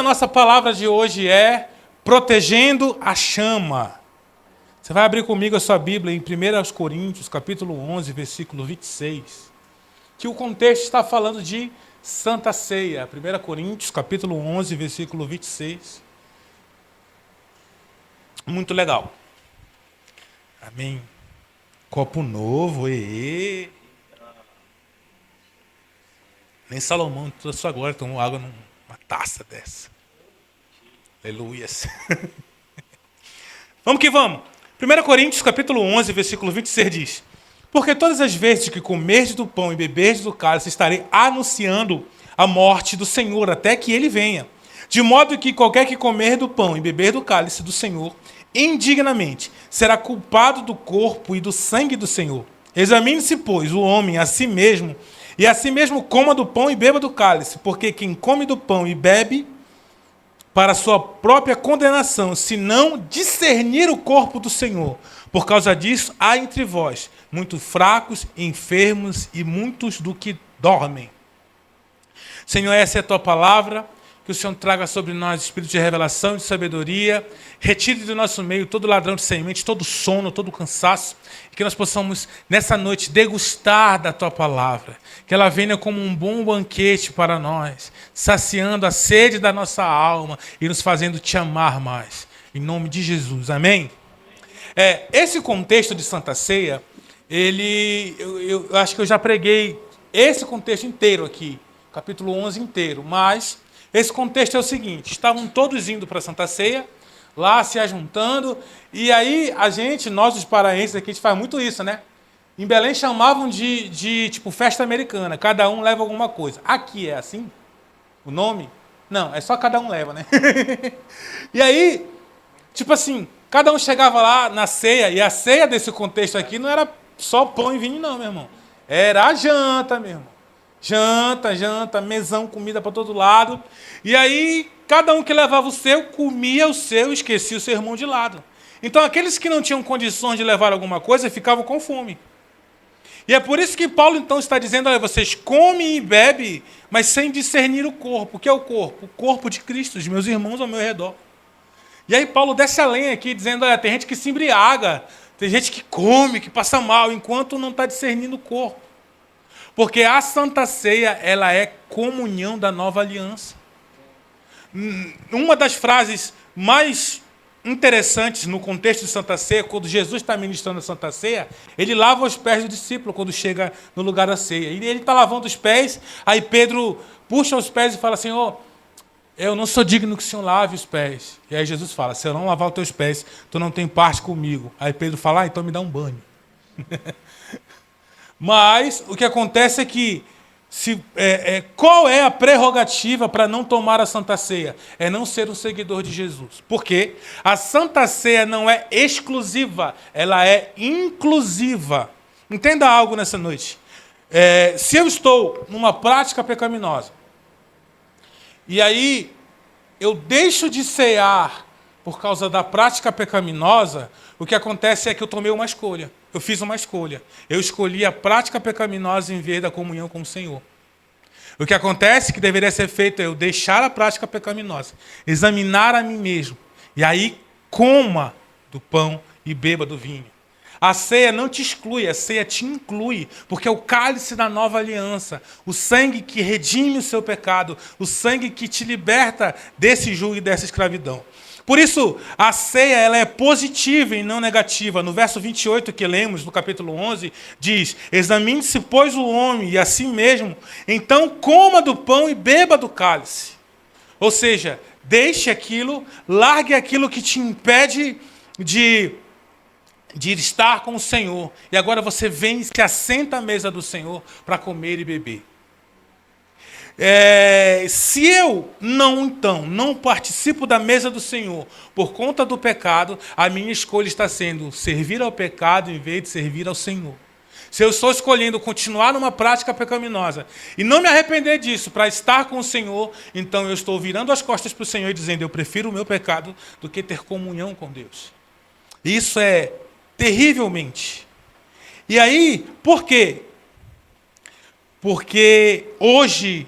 nossa palavra de hoje é protegendo a chama. Você vai abrir comigo a sua Bíblia em 1 Coríntios, capítulo 11, versículo 26, que o contexto está falando de Santa Ceia. 1 Coríntios, capítulo 11, versículo 26. Muito legal. Amém. Copo novo, Nem Salomão, toda a sua glória, tomou água numa taça dessa. Aleluias. Vamos que vamos. 1 Coríntios, capítulo 11, versículo 26 diz: porque todas as vezes que comerdes do pão e beberdes do cálice, estarei anunciando a morte do Senhor, até que ele venha. De modo que qualquer que comer do pão e beber do cálice do Senhor, indignamente, será culpado do corpo e do sangue do Senhor. Examine-se, pois, o homem a si mesmo, e a si mesmo coma do pão e beba do cálice, porque quem come do pão e bebe para a sua própria condenação, se não discernir o corpo do Senhor. Por causa disso, há entre vós muitos fracos, enfermos e muitos do que dormem. Senhor, essa é a tua palavra. Que o Senhor traga sobre nós espírito de revelação e de sabedoria. Retire do nosso meio todo ladrão de semente, todo sono, todo cansaço. E que nós possamos, nessa noite, degustar da tua palavra. Que ela venha como um bom banquete para nós, saciando a sede da nossa alma e nos fazendo te amar mais. Em nome de Jesus. Amém? Esse contexto de Santa Ceia, eu acho que eu já preguei esse contexto inteiro aqui. Capítulo 11 inteiro. Mas esse contexto é o seguinte: estavam todos indo para a Santa Ceia, lá se ajuntando, e aí nós os paraenses aqui, a gente faz muito isso, né? Em Belém chamavam de tipo festa americana, cada um leva alguma coisa. Aqui é assim? O nome? Não, é só cada um leva, né? E aí, tipo assim, cada um chegava lá na ceia, e a ceia desse contexto aqui não era só pão e vinho não, meu irmão. Era a janta, meu irmão. Janta, mesão, comida para todo lado. E aí, cada um que levava o seu, comia o seu e esquecia o seu irmão de lado. Então, aqueles que não tinham condições de levar alguma coisa, ficavam com fome. E é por isso que Paulo, então, está dizendo: olha, vocês comem e bebem, mas sem discernir o corpo. O que é o corpo? O corpo de Cristo, os meus irmãos ao meu redor. E aí, Paulo desce a lenha aqui, dizendo: olha, tem gente que se embriaga, tem gente que come, que passa mal, enquanto não está discernindo o corpo. Porque a Santa Ceia, ela é comunhão da nova aliança. Uma das frases mais interessantes no contexto de Santa Ceia, quando Jesus está ministrando a Santa Ceia, ele lava os pés do discípulo quando chega no lugar da ceia. E ele está lavando os pés, aí Pedro puxa os pés e fala: Senhor, eu não sou digno que o Senhor lave os pés. E aí Jesus fala: se eu não lavar os teus pés, tu não tem parte comigo. Aí Pedro fala: então me dá um banho. Mas o que acontece é que qual é a prerrogativa para não tomar a Santa Ceia? É não ser um seguidor de Jesus. Por quê? A Santa Ceia não é exclusiva, ela é inclusiva. Entenda algo nessa noite. Se eu estou numa prática pecaminosa, e aí eu deixo de cear por causa da prática pecaminosa, o que acontece é que eu tomei uma escolha. Eu fiz uma escolha. Eu escolhi a prática pecaminosa em vez da comunhão com o Senhor. O que acontece que deveria ser feito é eu deixar a prática pecaminosa, examinar a mim mesmo, e aí coma do pão e beba do vinho. A ceia não te exclui, a ceia te inclui, porque é o cálice da nova aliança, o sangue que redime o seu pecado, o sangue que te liberta desse jugo e dessa escravidão. Por isso, a ceia ela é positiva e não negativa. No verso 28 que lemos, no capítulo 11, diz: examine-se, pois, o homem e a si mesmo, então coma do pão e beba do cálice. Ou seja, deixe aquilo, largue aquilo que te impede de estar com o Senhor. E agora você vem e se assenta à mesa do Senhor para comer e beber. Se eu não participo da mesa do Senhor por conta do pecado, a minha escolha está sendo servir ao pecado em vez de servir ao Senhor. Se eu estou escolhendo continuar numa prática pecaminosa e não me arrepender disso para estar com o Senhor, então eu estou virando as costas para o Senhor e dizendo: eu prefiro o meu pecado do que ter comunhão com Deus. Isso é terrivelmente. E aí, por quê? Porque hoje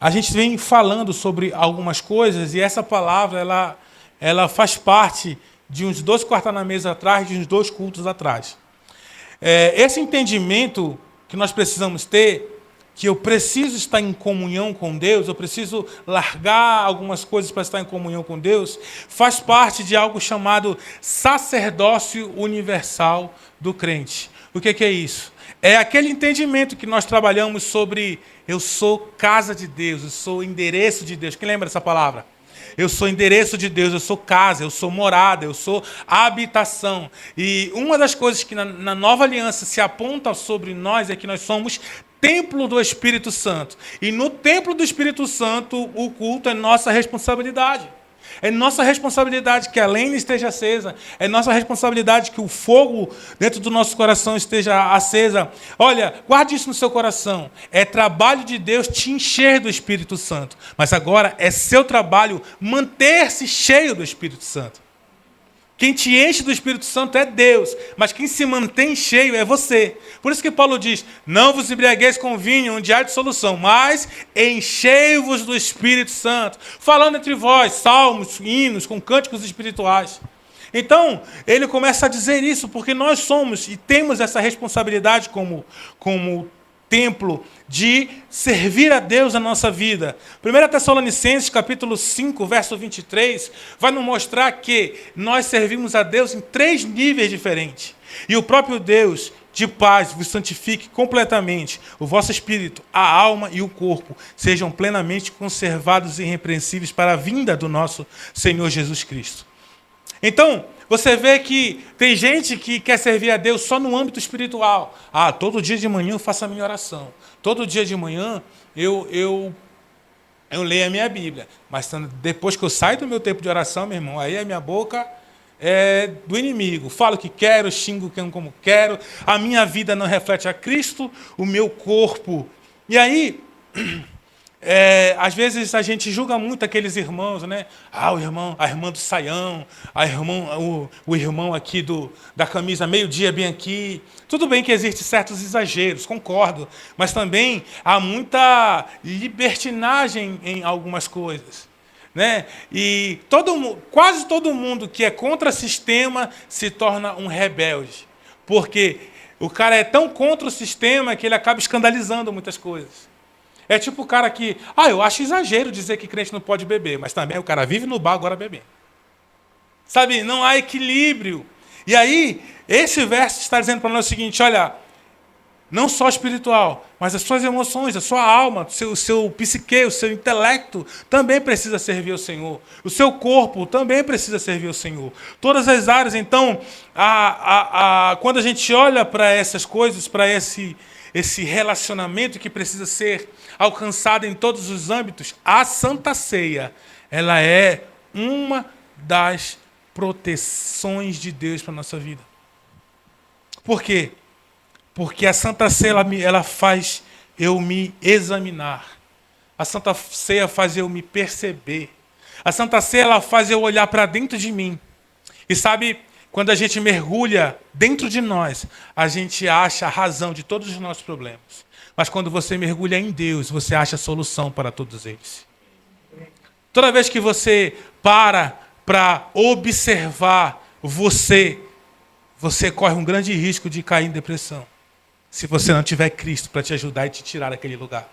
a gente vem falando sobre algumas coisas e essa palavra ela faz parte de uns 2 quartos na mesa atrás, de uns 2 cultos atrás. Esse entendimento que nós precisamos ter, que eu preciso estar em comunhão com Deus, eu preciso largar algumas coisas para estar em comunhão com Deus, faz parte de algo chamado sacerdócio universal do crente. O que é isso? É aquele entendimento que nós trabalhamos sobre eu sou casa de Deus, eu sou endereço de Deus. Quem lembra dessa palavra? Eu sou endereço de Deus, eu sou casa, eu sou morada, eu sou habitação. E uma das coisas que na nova aliança se aponta sobre nós é que nós somos templo do Espírito Santo. E no templo do Espírito Santo, o culto é nossa responsabilidade. É nossa responsabilidade que a lenha esteja acesa. É nossa responsabilidade que o fogo dentro do nosso coração esteja acesa. Olha, guarde isso no seu coração. É trabalho de Deus te encher do Espírito Santo. Mas agora é seu trabalho manter-se cheio do Espírito Santo. Quem te enche do Espírito Santo é Deus, mas quem se mantém cheio é você. Por isso que Paulo diz, não vos embriagueis com vinho, onde há dissolução, mas enchei-vos do Espírito Santo, falando entre vós, salmos, hinos, com cânticos espirituais. Então, ele começa a dizer isso, porque nós somos e temos essa responsabilidade como templo de servir a Deus na nossa vida. 1 Tessalonicenses, capítulo 5, verso 23, vai nos mostrar que nós servimos a Deus em 3 níveis diferentes. E o próprio Deus de paz vos santifique completamente, o vosso espírito, a alma e o corpo sejam plenamente conservados e irrepreensíveis para a vinda do nosso Senhor Jesus Cristo. Então, você vê que tem gente que quer servir a Deus só no âmbito espiritual. Todo dia de manhã eu faço a minha oração. Todo dia de manhã eu leio a minha Bíblia. Mas depois que eu saio do meu tempo de oração, meu irmão, aí a minha boca é do inimigo. Falo o que quero, xingo como quero. A minha vida não reflete a Cristo, o meu corpo. E aí... às vezes a gente julga muito aqueles irmãos, né? A irmã do saião, o irmão aqui da camisa meio-dia bem aqui. Tudo bem que existem certos exageros, concordo, mas também há muita libertinagem em algumas coisas, né? E quase todo mundo que é contra o sistema se torna um rebelde, porque o cara é tão contra o sistema que ele acaba escandalizando muitas coisas. É tipo o cara que... eu acho exagero dizer que crente não pode beber, mas também o cara vive no bar agora bebendo. Sabe, não há equilíbrio. E aí, esse verso está dizendo para nós o seguinte, olha, não só espiritual, mas as suas emoções, a sua alma, o seu psique, o seu intelecto também precisa servir ao Senhor. O seu corpo também precisa servir ao Senhor. Todas as áreas, então, quando a gente olha para essas coisas, para esse relacionamento que precisa ser alcançado em todos os âmbitos, a Santa Ceia, ela é uma das proteções de Deus para a nossa vida. Por quê? Porque a Santa Ceia, ela faz eu me examinar. A Santa Ceia faz eu me perceber. A Santa Ceia, ela faz eu olhar para dentro de mim. E sabe... Quando a gente mergulha dentro de nós, a gente acha a razão de todos os nossos problemas. Mas quando você mergulha em Deus, você acha a solução para todos eles. Toda vez que você para observar você corre um grande risco de cair em depressão. Se você não tiver Cristo para te ajudar e te tirar daquele lugar.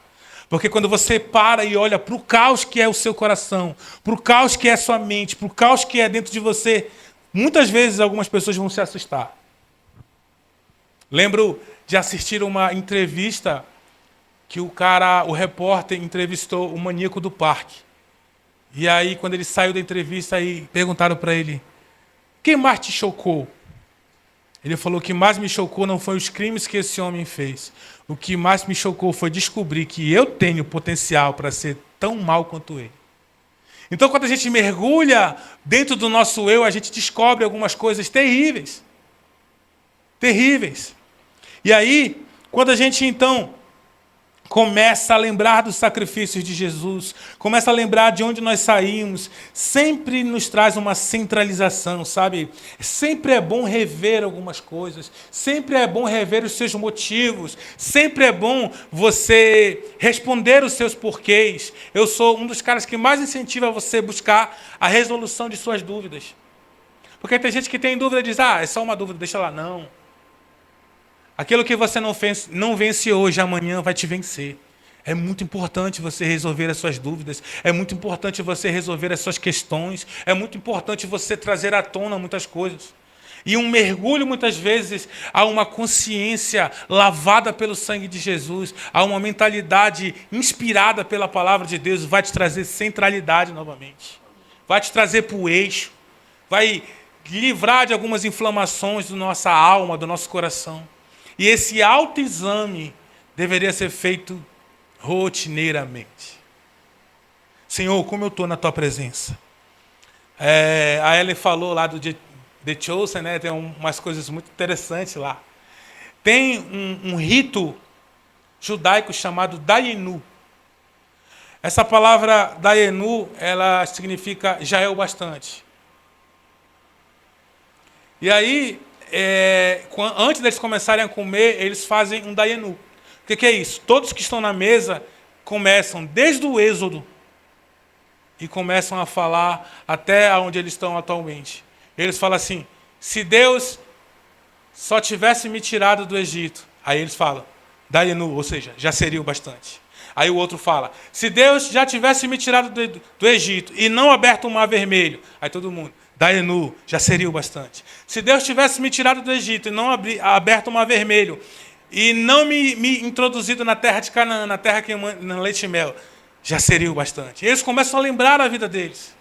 Porque quando você para e olha para o caos que é o seu coração, para o caos que é a sua mente, para o caos que é dentro de você... Muitas vezes algumas pessoas vão se assustar. Lembro de assistir uma entrevista que o repórter entrevistou o maníaco do parque. E aí, quando ele saiu da entrevista, aí perguntaram para ele, quem mais te chocou? Ele falou, o que mais me chocou não foi os crimes que esse homem fez. O que mais me chocou foi descobrir que eu tenho potencial para ser tão mal quanto ele. Então, quando a gente mergulha dentro do nosso eu, a gente descobre algumas coisas terríveis. Terríveis. E aí, quando a gente, então, Começa a lembrar dos sacrifícios de Jesus. Começa a lembrar de onde nós saímos. Sempre nos traz uma centralização, sabe? Sempre é bom rever algumas coisas. Sempre é bom rever os seus motivos. Sempre é bom você responder os seus porquês. Eu sou um dos caras que mais incentiva você a buscar a resolução de suas dúvidas. Porque tem gente que tem dúvida e diz, é só uma dúvida, deixa lá. Não. Aquilo que você não vence hoje, amanhã vai te vencer. É muito importante você resolver as suas dúvidas. É muito importante você resolver as suas questões. É muito importante você trazer à tona muitas coisas. E um mergulho, muitas vezes, a uma consciência lavada pelo sangue de Jesus, a uma mentalidade inspirada pela palavra de Deus, vai te trazer centralidade novamente. Vai te trazer para o eixo. Vai livrar de algumas inflamações da nossa alma, do nosso coração. E esse autoexame deveria ser feito rotineiramente. Senhor, como eu estou na tua presença? A Ellen falou lá do The Chosen, né? Tem umas coisas muito interessantes lá. Tem um rito judaico chamado Dayenu. Essa palavra Dayenu, ela significa já é o bastante. E aí, antes deles começarem a comer, eles fazem um Dayenu. O que é isso? Todos que estão na mesa começam desde o Êxodo e começam a falar até onde eles estão atualmente. Eles falam assim, se Deus só tivesse me tirado do Egito, aí eles falam, Dayenu, ou seja, já seria o bastante. Aí o outro fala, se Deus já tivesse me tirado do Egito e não aberto o mar vermelho, aí todo mundo, Dayenu, já seria o bastante. Se Deus tivesse me tirado do Egito e não aberto o mar vermelho, e não me introduzido na terra de Canaã, na terra que emana leite e mel, já seria o bastante. E eles começam a lembrar a vida deles.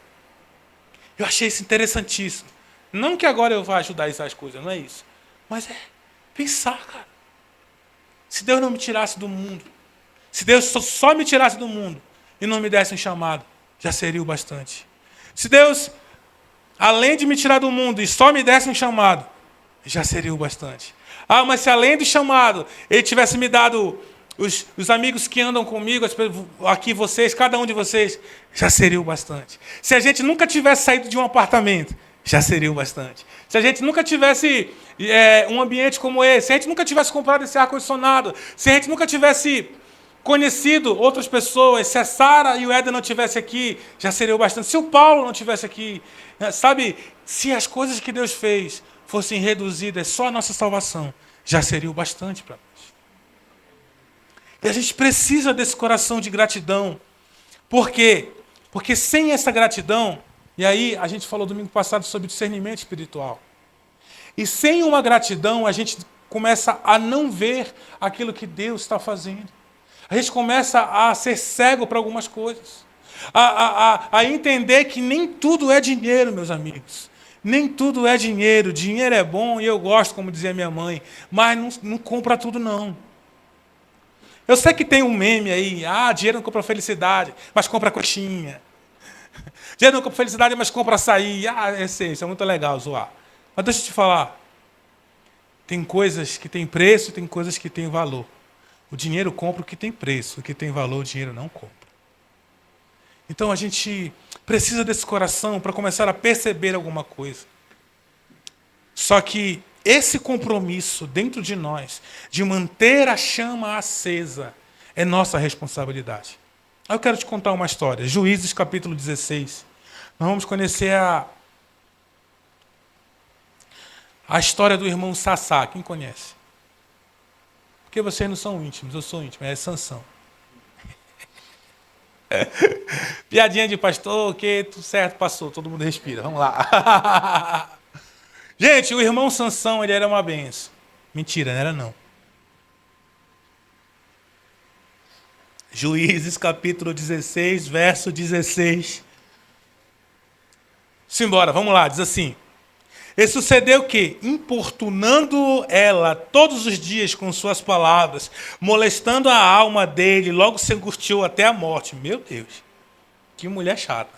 Eu achei isso interessantíssimo. Não que agora eu vá ajudar essas coisas, não é isso. Mas é pensar, cara. Se Deus não me tirasse do mundo, se Deus só me tirasse do mundo e não me desse um chamado, já seria o bastante. Se Deus, além de me tirar do mundo e só me desse um chamado, já seria o bastante. Mas se além do chamado, Ele tivesse me dado os amigos que andam comigo, aqui vocês, cada um de vocês, já seria o bastante. Se a gente nunca tivesse saído de um apartamento, já seria o bastante. Se a gente nunca tivesse um ambiente como esse, se a gente nunca tivesse comprado esse ar-condicionado, se a gente nunca tivesse conhecido outras pessoas, se a Sara e o Éder não estivessem aqui, já seria o bastante. Se o Paulo não estivesse aqui, sabe, se as coisas que Deus fez fossem reduzidas só à nossa salvação, já seria o bastante para nós. E a gente precisa desse coração de gratidão. Por quê? Porque sem essa gratidão, e aí a gente falou domingo passado sobre discernimento espiritual. E sem uma gratidão, a gente começa a não ver aquilo que Deus está fazendo. A gente começa a ser cego para algumas coisas. A entender que nem tudo é dinheiro, meus amigos. Nem tudo é dinheiro. Dinheiro é bom e eu gosto, como dizia minha mãe. Mas não compra tudo, não. Eu sei que tem um meme aí. Dinheiro não compra felicidade, mas compra coxinha. Dinheiro não compra felicidade, mas compra açaí. Isso é muito legal zoar. Mas deixa eu te falar. Tem coisas que têm preço e tem coisas que têm valor. O dinheiro compra o que tem preço. O que tem valor, o dinheiro não compra. Então a gente precisa desse coração para começar a perceber alguma coisa. Só que esse compromisso dentro de nós, de manter a chama acesa, é nossa responsabilidade. Eu quero te contar uma história. Juízes capítulo 16. Nós vamos conhecer a história do irmão Sassá. Quem conhece? Porque vocês não são íntimos, eu sou íntimo, é Sansão. Piadinha de pastor, que tudo certo, passou, todo mundo respira, vamos lá. Gente, o irmão Sansão, ele era uma benção. Mentira, não era não. Juízes capítulo 16, verso 16. Simbora, vamos lá, diz assim. E sucedeu que, importunando ela todos os dias com suas palavras, molestando a alma dele, logo se angustiou até a morte. Meu Deus, que mulher chata.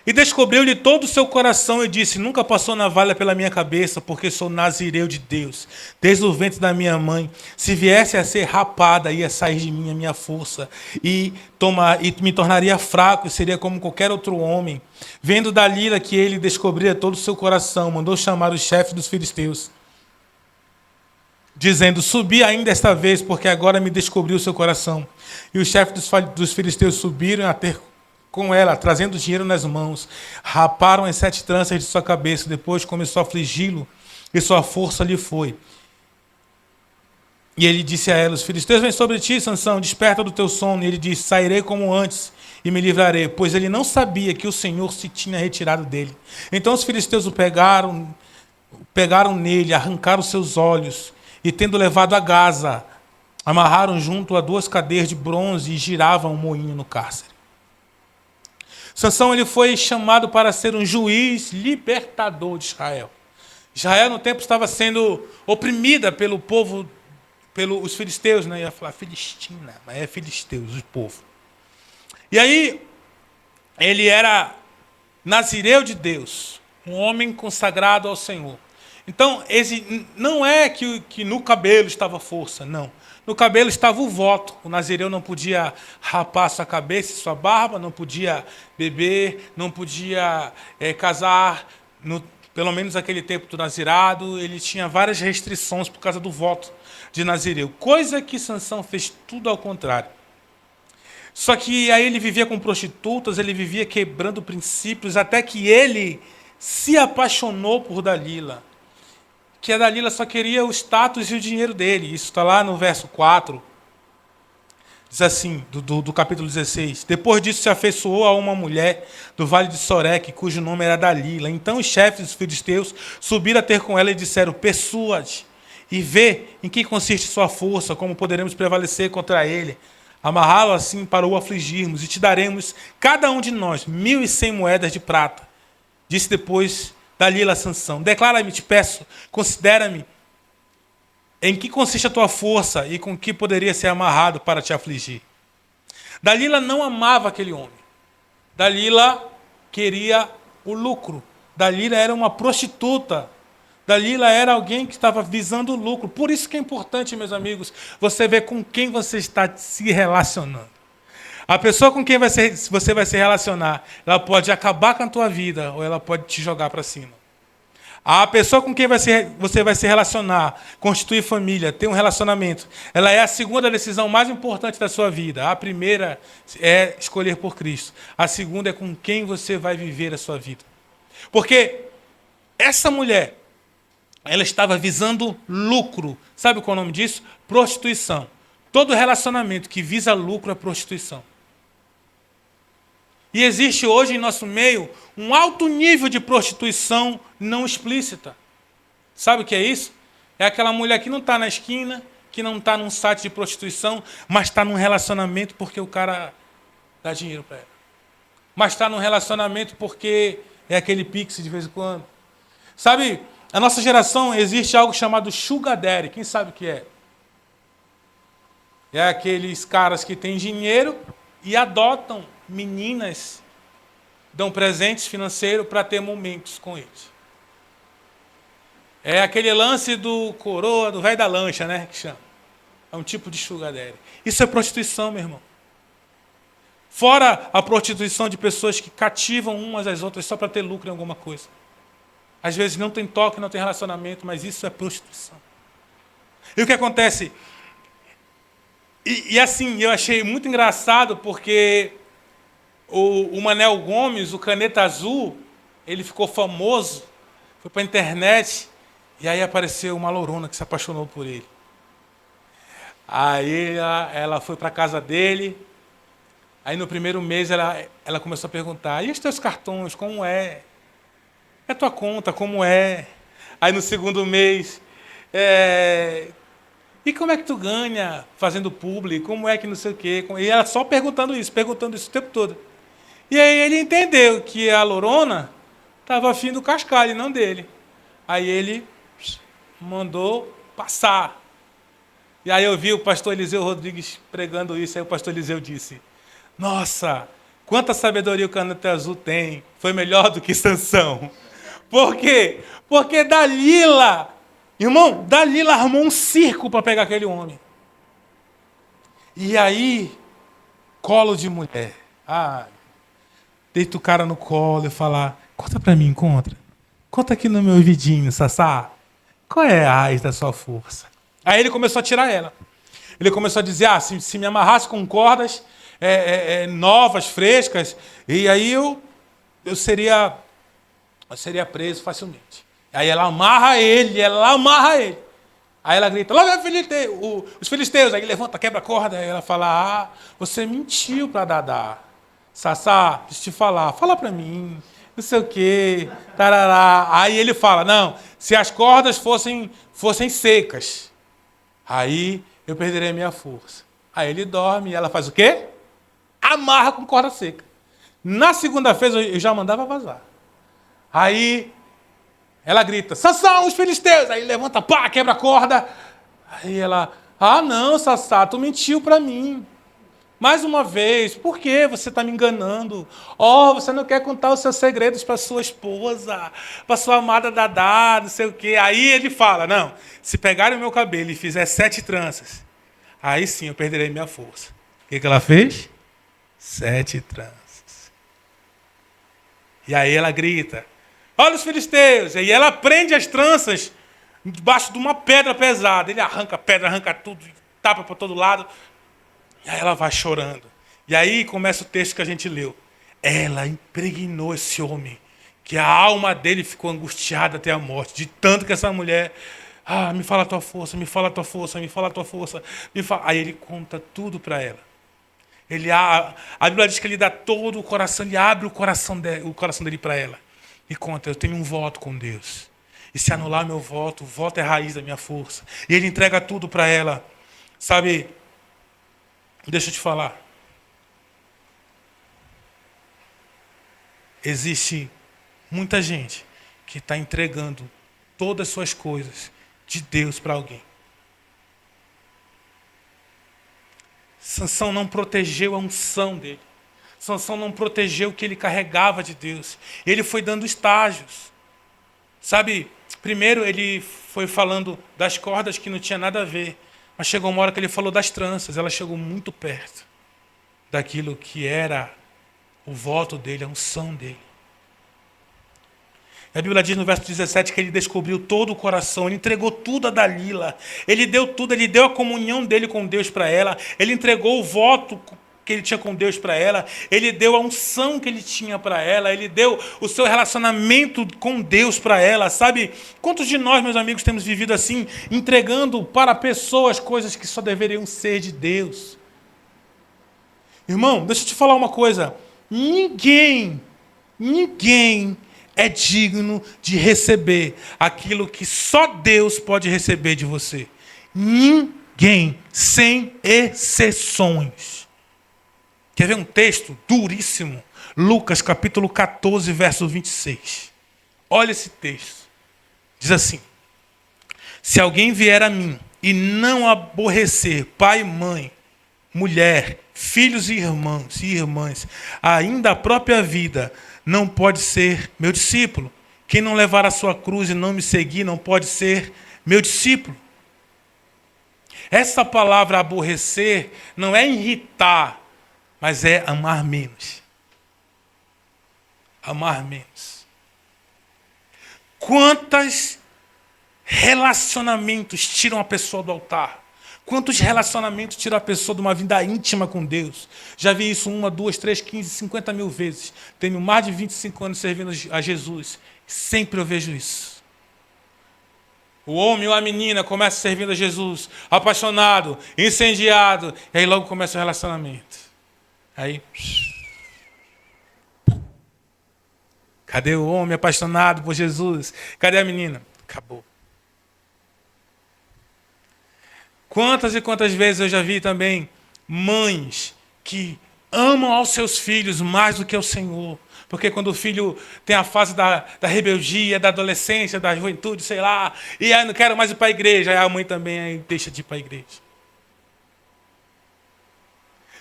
E descobriu-lhe todo o seu coração e disse: nunca passou navalha pela minha cabeça, porque sou nazireu de Deus, desde o ventre da minha mãe. Se viesse a ser rapada, ia sair de mim a minha força, e me tornaria fraco, e seria como qualquer outro homem. Vendo Dalila que ele descobria todo o seu coração, mandou chamar os chefes dos filisteus, dizendo: subi ainda esta vez, porque agora me descobriu o seu coração. E os chefes dos filisteus subiram a ter com ela, trazendo dinheiro nas mãos. Raparam as 7 tranças de sua cabeça. Depois começou a afligi-lo, e sua força lhe foi. E ele disse a ela: os filisteus vêm sobre ti, Sansão, desperta do teu sono. E ele disse: sairei como antes e me livrarei. Pois ele não sabia que o Senhor se tinha retirado dele. Então os filisteus o pegaram nele, arrancaram seus olhos, e tendo levado a Gaza, amarraram junto a 2 cadeias de bronze e giravam um moinho no cárcere. Sansão ele foi chamado para ser um juiz libertador de Israel. Israel no tempo estava sendo oprimida pelo povo, pelos filisteus, né? Eu ia falar Filistina, mas é filisteus, o povo. E aí ele era nazireu de Deus, um homem consagrado ao Senhor. Então, não é que no cabelo estava força, não. No cabelo estava o voto. O nazireu não podia rapar sua cabeça e sua barba, não podia beber, não podia casar, pelo menos naquele tempo do nazirado. Ele tinha várias restrições por causa do voto de nazireu. Coisa que Sansão fez tudo ao contrário. Só que aí ele vivia com prostitutas, ele vivia quebrando princípios, até que ele se apaixonou por Dalila. Que a Dalila só queria o status e o dinheiro dele. Isso está lá no verso 4. Diz assim, do capítulo 16. Depois disso se afeiçoou a uma mulher do vale de Soreque, cujo nome era Dalila. Então os chefes dos filisteus subiram a ter com ela e disseram: persuade e vê em que consiste sua força, como poderemos prevalecer contra ele. Amarrá-lo assim para o afligirmos, e te daremos, cada um de nós, 1.100 moedas de prata. Disse depois Dalila a Sansão: declara-me, te peço, considera-me em que consiste a tua força e com que poderia ser amarrado para te afligir. Dalila não amava aquele homem. Dalila queria o lucro. Dalila era uma prostituta. Dalila era alguém que estava visando o lucro. Por isso que é importante, meus amigos, você ver com quem você está se relacionando. A pessoa com quem você vai se relacionar, ela pode acabar com a tua vida ou ela pode te jogar para cima. A pessoa com quem você vai se relacionar, constituir família, ter um relacionamento, ela é a segunda decisão mais importante da sua vida. A primeira é escolher por Cristo. A segunda é com quem você vai viver a sua vida. Porque essa mulher, ela estava visando lucro. Sabe qual é o nome disso? Prostituição. Todo relacionamento que visa lucro é prostituição. E existe hoje em nosso meio um alto nível de prostituição não explícita. Sabe o que é isso? É aquela mulher que não está na esquina, que não está num site de prostituição, mas está num relacionamento porque o cara dá dinheiro para ela. Mas está num relacionamento porque é aquele pix de vez em quando. Sabe, a nossa geração existe algo chamado sugar daddy. Quem sabe o que é? É aqueles caras que têm dinheiro e adotam meninas, dão presentes financeiros para ter momentos com eles. É aquele lance do coroa, do velho da lancha, né? Que chama. É um tipo de sugar daddy. Isso é prostituição, meu irmão. Fora a prostituição de pessoas que cativam umas às outras só para ter lucro em alguma coisa. Às vezes não tem toque, não tem relacionamento, mas isso é prostituição. E o que acontece? E assim, eu achei muito engraçado porque o Manel Gomes, o Caneta Azul, ele ficou famoso, foi para a internet, e aí apareceu uma lourona que se apaixonou por ele. Aí ela foi para a casa dele, aí no primeiro mês ela começou a perguntar: e os teus cartões, como é? É a tua conta, como é? Aí no segundo mês, e como é que tu ganha fazendo publi? Como é que não sei o quê? E ela só perguntando isso o tempo todo. E aí ele entendeu que a lourona estava afim do cascalho, não dele. Aí ele mandou passar. E aí eu vi o pastor Eliseu Rodrigues pregando isso, aí o pastor Eliseu disse: nossa, Quanta sabedoria o caneta azul tem. Foi melhor do que Sansão. Por quê? Porque Dalila, irmão, Dalila armou um circo para pegar aquele homem. E aí, colo de mulher. Deita o cara no colo e fala, conta para mim, conta aqui no meu ouvidinho, Sassá. Qual é a raiz da sua força? Aí ele começou a tirar ela. Ele começou a dizer, se me amarrasse com cordas novas, frescas, e aí eu seria preso facilmente. Aí ela amarra ele. Aí ela grita, lá vem os filisteus. Aí ele levanta, quebra a corda. Aí ela fala, você mentiu para Dadá. Sassá, deixa eu te falar, fala para mim. Não sei o quê. Tarará. Aí ele fala, não, se as cordas fossem secas, aí eu perderia a minha força. Aí ele dorme e ela faz o quê? Amarra com corda seca. Na segunda vez eu já mandava vazar. Aí ela grita, Sansão, os filisteus! Aí levanta, pá, quebra a corda. Aí ela, não, Sassá, tu mentiu para mim. Mais uma vez, por que você está me enganando? Você não quer contar os seus segredos para sua esposa, para sua amada Dadá, não sei o quê. Aí ele fala, não, se pegarem o meu cabelo e fizer 7 tranças, aí sim eu perderei minha força. O que ela fez? 7 tranças. E aí ela grita, olha os filisteus. E ela prende as tranças debaixo de uma pedra pesada. Ele arranca a pedra, arranca tudo, tapa para todo lado. E aí ela vai chorando. E aí começa o texto que a gente leu. Ela impregnou esse homem, que a alma dele ficou angustiada até a morte, de tanto que essa mulher, me fala a tua força, me fala a tua força, me fala a tua força. Aí ele conta tudo para ela. A Bíblia diz que ele dá todo o coração, ele abre o coração dele para ela. E conta, eu tenho um voto com Deus. E se anular meu voto, o voto é a raiz da minha força. E ele entrega tudo para ela. Sabe, deixa eu te falar. Existe muita gente que está entregando todas as suas coisas de Deus para alguém. Sansão não protegeu a unção dele. Sansão não protegeu o que ele carregava de Deus. Ele foi dando estágios. Sabe, primeiro ele foi falando das cordas que não tinha nada a ver. Mas chegou uma hora que ele falou das tranças. Ela chegou muito perto daquilo que era o voto dele, a unção dele. A Bíblia diz no verso 17 que ele descobriu todo o coração, ele entregou tudo a Dalila. Ele deu tudo, ele deu a comunhão dele com Deus para ela. Ele entregou o voto que ele tinha com Deus para ela. Ele deu a unção que ele tinha para ela. Ele deu o seu relacionamento com Deus para ela. Sabe, quantos de nós, meus amigos, temos vivido assim, entregando para pessoas coisas que só deveriam ser de Deus? Irmão, deixa eu te falar uma coisa. Ninguém é digno de receber aquilo que só Deus pode receber de você. Ninguém, sem exceções. Quer ver um texto duríssimo? Lucas capítulo 14, verso 26. Olha esse texto. Diz assim: se alguém vier a mim e não aborrecer pai e mãe, mulher, filhos e irmãos e irmãs, ainda a própria vida, não pode ser meu discípulo. Quem não levar a sua cruz e não me seguir, não pode ser meu discípulo. Essa palavra aborrecer não é irritar, mas é amar menos. Amar menos. Quantos relacionamentos tiram a pessoa do altar? Quantos relacionamentos tiram a pessoa de uma vida íntima com Deus? Já vi isso 1, 2, 3, 15, 50 mil vezes. Tenho mais de 25 anos servindo a Jesus. Sempre eu vejo isso. O homem ou a menina começa servindo a Jesus, apaixonado, incendiado, e aí logo começa o relacionamento. Aí, cadê o homem apaixonado por Jesus? Cadê a menina? Acabou. Quantas e quantas vezes eu já vi também mães que amam aos seus filhos mais do que ao Senhor. Porque quando o filho tem a fase da rebeldia, da adolescência, da juventude, sei lá, e aí não quero mais ir para a igreja, aí a mãe também aí deixa de ir para a igreja.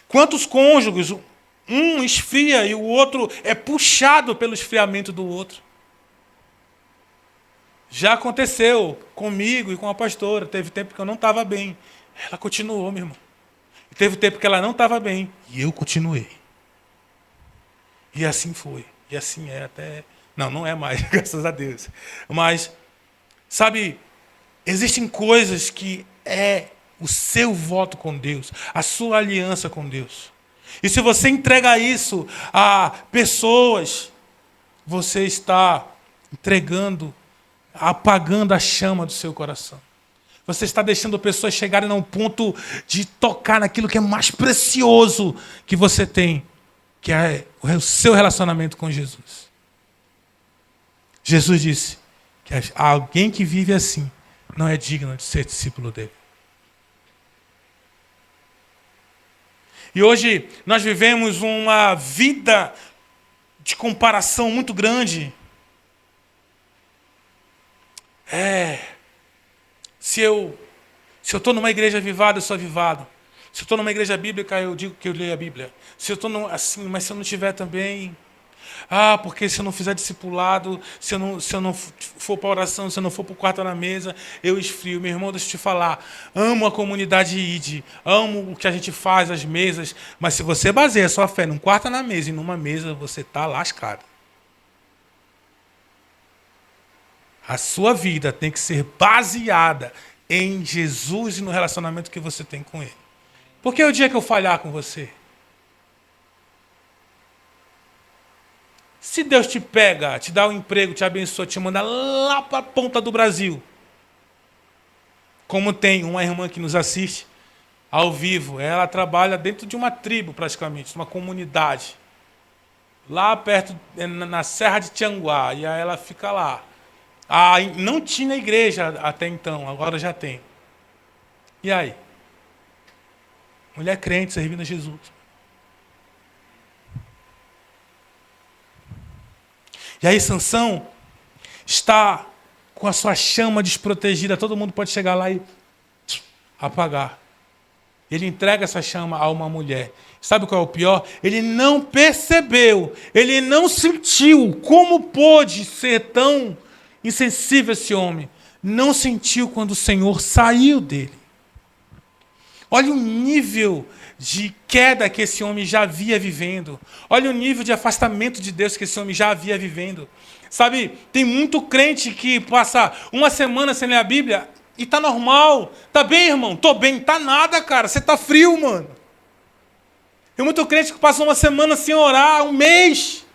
Quantos cônjuges Um esfria e o outro é puxado pelo esfriamento do outro. Já aconteceu comigo e com a pastora. Teve tempo que eu não estava bem. Ela continuou, meu irmão. E teve tempo que ela não estava bem. E eu continuei. E assim foi. E assim é até... Não é mais, graças a Deus. Mas, sabe, existem coisas que é o seu voto com Deus, a sua aliança com Deus. E se você entrega isso a pessoas, você está entregando, apagando a chama do seu coração. Você está deixando pessoas chegarem a um ponto de tocar naquilo que é mais precioso que você tem, que é o seu relacionamento com Jesus. Jesus disse que alguém que vive assim não é digno de ser discípulo dele. E hoje nós vivemos uma vida de comparação muito grande. Se eu estou numa igreja avivada, eu sou avivado. Se eu estou numa igreja bíblica, eu digo que eu leio a Bíblia. Se eu estou assim, mas se eu não tiver também... porque se eu não fizer discipulado, se eu não for para a oração, se eu não for para o quarto na mesa, eu esfrio. Meu irmão, deixa eu te falar. Amo a comunidade ID, amo o que a gente faz, as mesas, mas se você baseia a sua fé num quarto na mesa e numa mesa, você está lascado. A sua vida tem que ser baseada em Jesus e no relacionamento que você tem com Ele. Porque o dia que eu falhar com você, se Deus te pega, te dá um emprego, te abençoa, te manda lá para a ponta do Brasil, como tem uma irmã que nos assiste ao vivo, ela trabalha dentro de uma tribo praticamente, uma comunidade, lá perto, na Serra de Tianguá, e aí ela fica lá. Não tinha igreja até então, agora já tem. E aí? Mulher crente servindo a Jesus. E aí Sansão está com a sua chama desprotegida, todo mundo pode chegar lá e apagar. Ele entrega essa chama a uma mulher. Sabe qual é o pior? Ele não percebeu, ele não sentiu como pôde ser tão insensível esse homem. Não sentiu quando o Senhor saiu dele. Olha o nível de queda que esse homem já havia vivendo. Olha o nível de afastamento de Deus que esse homem já havia vivendo. Sabe, tem muito crente que passa uma semana sem ler a Bíblia e tá normal. Tá bem, irmão? Tô bem. Tá nada, cara. Você tá frio, mano. Tem muito crente que passa uma semana sem orar, um mês.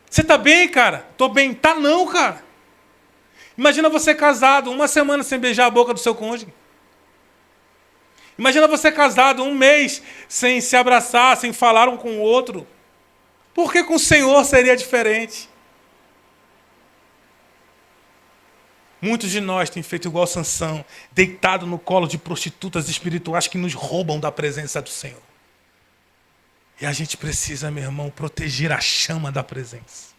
Você tá bem, cara? Tô bem. Tá não, cara. Imagina você casado, uma semana sem beijar a boca do seu cônjuge. Imagina você casado, um mês sem se abraçar, sem falar um com o outro. Por que com o Senhor seria diferente? Muitos de nós têm feito igual Sansão, deitado no colo de prostitutas espirituais que nos roubam da presença do Senhor. E a gente precisa, meu irmão, proteger a chama da presença.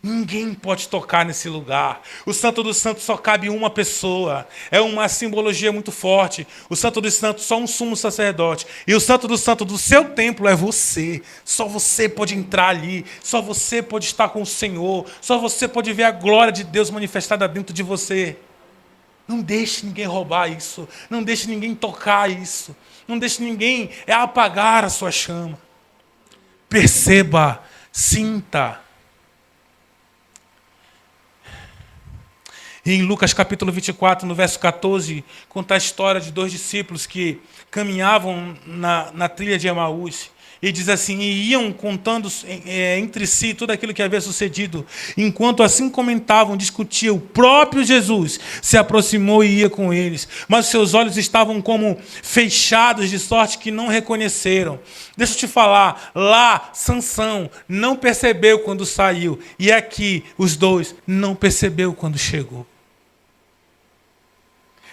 Ninguém pode tocar nesse lugar. O Santo dos Santos só cabe uma pessoa. É uma simbologia muito forte. O Santo dos Santos só um sumo sacerdote. E o Santo dos Santos do seu templo é você. Só você pode entrar ali. Só você pode estar com o Senhor. Só você pode ver a glória de Deus manifestada dentro de você. Não deixe ninguém roubar isso. Não deixe ninguém tocar isso. Não deixe ninguém apagar a sua chama. Perceba, sinta. E em Lucas capítulo 24, no verso 14, conta a história de 2 discípulos que caminhavam na trilha de Emaús. E diz assim, e iam contando entre si tudo aquilo que havia sucedido. Enquanto assim comentavam, discutiam, o próprio Jesus se aproximou e ia com eles. Mas seus olhos estavam como fechados, de sorte que não reconheceram. Deixa eu te falar, lá Sansão não percebeu quando saiu. E aqui os dois não percebeu quando chegou.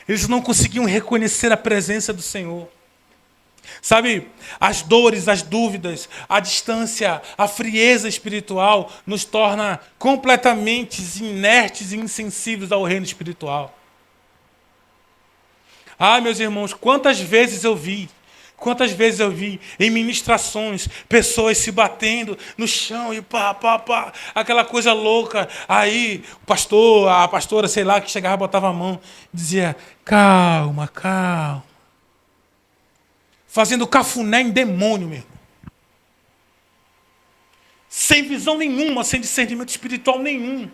Eles não conseguiam reconhecer a presença do Senhor. Sabe, as dores, as dúvidas, a distância, a frieza espiritual nos torna completamente inertes e insensíveis ao reino espiritual. Meus irmãos, quantas vezes eu vi Quantas vezes eu vi em ministrações pessoas se batendo no chão e pá, aquela coisa louca. Aí o pastor, a pastora, sei lá, que chegava, botava a mão e dizia: calma, calma. Fazendo cafuné em demônio mesmo. Sem visão nenhuma, sem discernimento espiritual nenhum.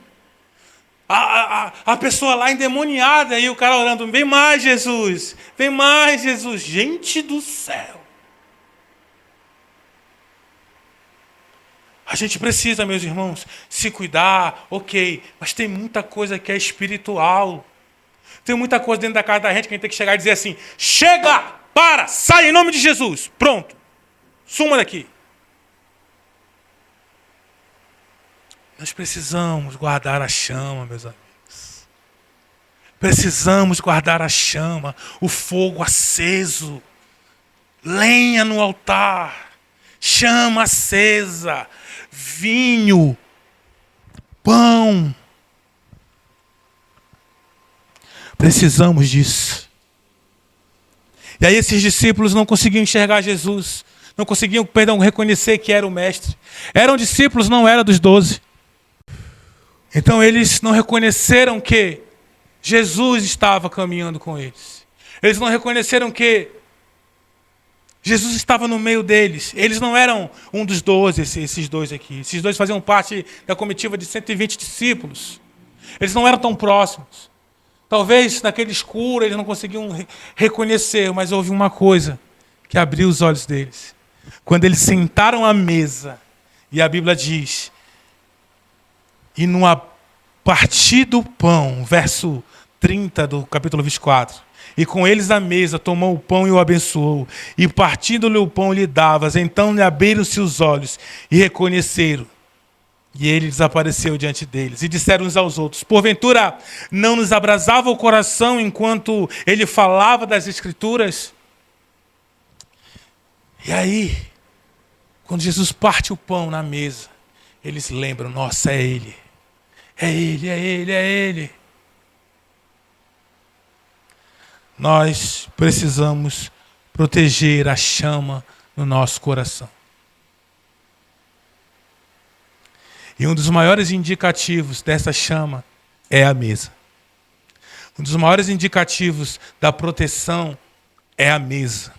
A pessoa lá endemoniada e o cara orando: vem mais, Jesus, vem mais, Jesus. Gente do céu. A gente precisa, meus irmãos, se cuidar, ok, mas tem muita coisa que é espiritual. Tem muita coisa dentro da casa da gente que a gente tem que chegar e dizer assim: chega, para, sai em nome de Jesus, pronto, suma daqui. Nós precisamos guardar a chama, meus amigos. Precisamos guardar a chama, o fogo aceso, lenha no altar, chama acesa, vinho, pão. Precisamos disso. E aí esses discípulos não conseguiam enxergar Jesus, não conseguiam, reconhecer que era o mestre. Eram discípulos, não eram dos 12. Então eles não reconheceram que Jesus estava caminhando com eles. Eles não reconheceram que Jesus estava no meio deles. Eles não eram um dos 12, esses dois aqui. Esses dois faziam parte da comitiva de 120 discípulos. Eles não eram tão próximos. Talvez naquele escuro eles não conseguiam reconhecer, mas houve uma coisa que abriu os olhos deles. Quando eles sentaram à mesa, e a Bíblia diz: e no partir do pão, verso 30 do capítulo 24, e com eles à mesa tomou o pão e o abençoou, e partindo-lhe o pão lhe davas, então lhe abriram-se os olhos e reconheceram. E ele desapareceu diante deles. E disseram uns aos outros: porventura não nos abrasava o coração enquanto ele falava das Escrituras? E aí, quando Jesus parte o pão na mesa, eles lembram: nossa, é ele. É ele, é ele, é ele. Nós precisamos proteger a chama no nosso coração. E um dos maiores indicativos dessa chama é a mesa. Um dos maiores indicativos da proteção é a mesa.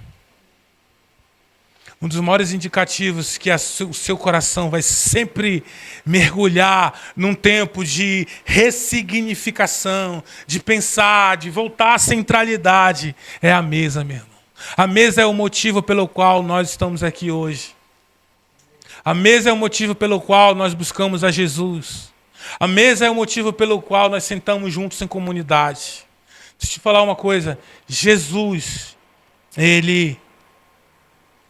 Um dos maiores indicativos que o seu coração vai sempre mergulhar num tempo de ressignificação, de pensar, de voltar à centralidade, é a mesa mesmo. A mesa é o motivo pelo qual nós estamos aqui hoje. A mesa é o motivo pelo qual nós buscamos a Jesus. A mesa é o motivo pelo qual nós sentamos juntos em comunidade. Deixa eu te falar uma coisa. Jesus, ele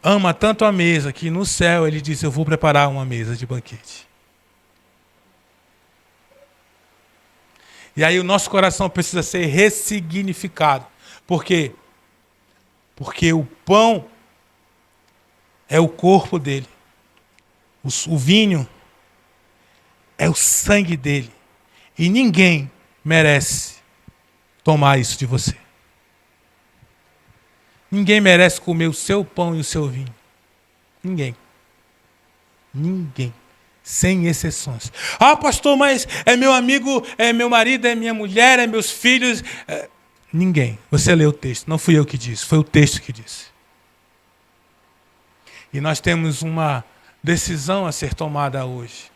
ama tanto a mesa que no céu ele diz: eu vou preparar uma mesa de banquete. E aí o nosso coração precisa ser ressignificado. Por quê? Porque o pão é o corpo dele. O vinho é o sangue dele. E ninguém merece tomar isso de você. Ninguém merece comer o seu pão e o seu vinho. Ninguém. Ninguém. Sem exceções. Ah, pastor, mas é meu amigo, é meu marido, é minha mulher, é meus filhos. Ninguém. Você leu o texto. Não fui eu que disse, foi o texto que disse. E nós temos uma decisão a ser tomada hoje,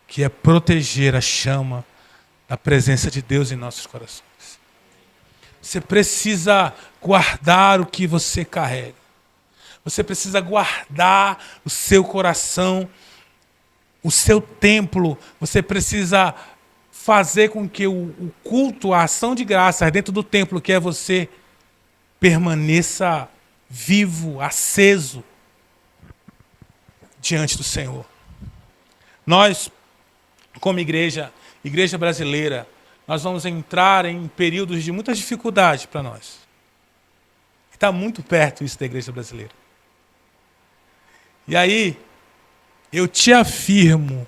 que é proteger a chama da presença de Deus em nossos corações. Você precisa guardar o que você carrega. Você precisa guardar o seu coração, o seu templo. Você precisa fazer com que o culto, a ação de graças dentro do templo, que é você, permaneça vivo, aceso diante do Senhor. Nós, como igreja brasileira, nós vamos entrar em períodos de muita dificuldade para nós. Está muito perto isso da igreja brasileira. E aí, eu te afirmo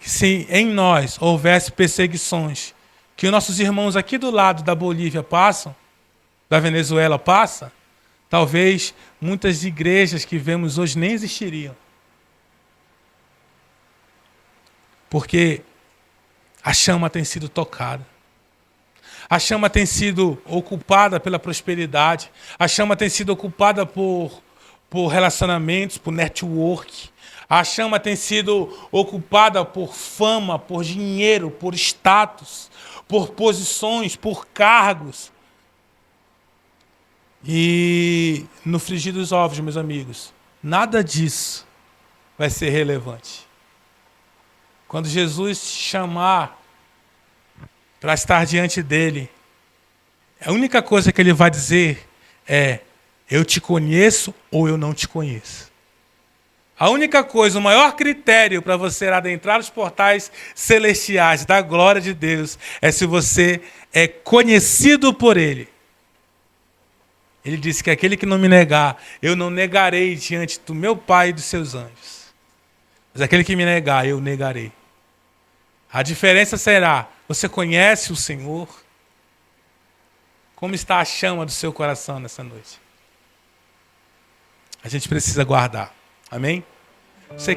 que se em nós houvesse perseguições que os nossos irmãos aqui do lado da Bolívia passam, da Venezuela passam, talvez muitas igrejas que vemos hoje nem existiriam. Porque a chama tem sido tocada. A chama tem sido ocupada pela prosperidade. A chama tem sido ocupada por relacionamentos, por network. A chama tem sido ocupada por fama, por dinheiro, por status, por posições, por cargos. E no frigir dos ovos, meus amigos, nada disso vai ser relevante. Quando Jesus te chamar para estar diante dele, a única coisa que ele vai dizer é: eu te conheço ou eu não te conheço. A única coisa, o maior critério para você adentrar os portais celestiais da glória de Deus é se você é conhecido por ele. Ele disse que aquele que não me negar, eu não negarei diante do meu Pai e dos seus anjos. Mas aquele que me negar, eu negarei. A diferença será: você conhece o Senhor? Como está a chama do seu coração nessa noite? A gente precisa guardar. Amém? Você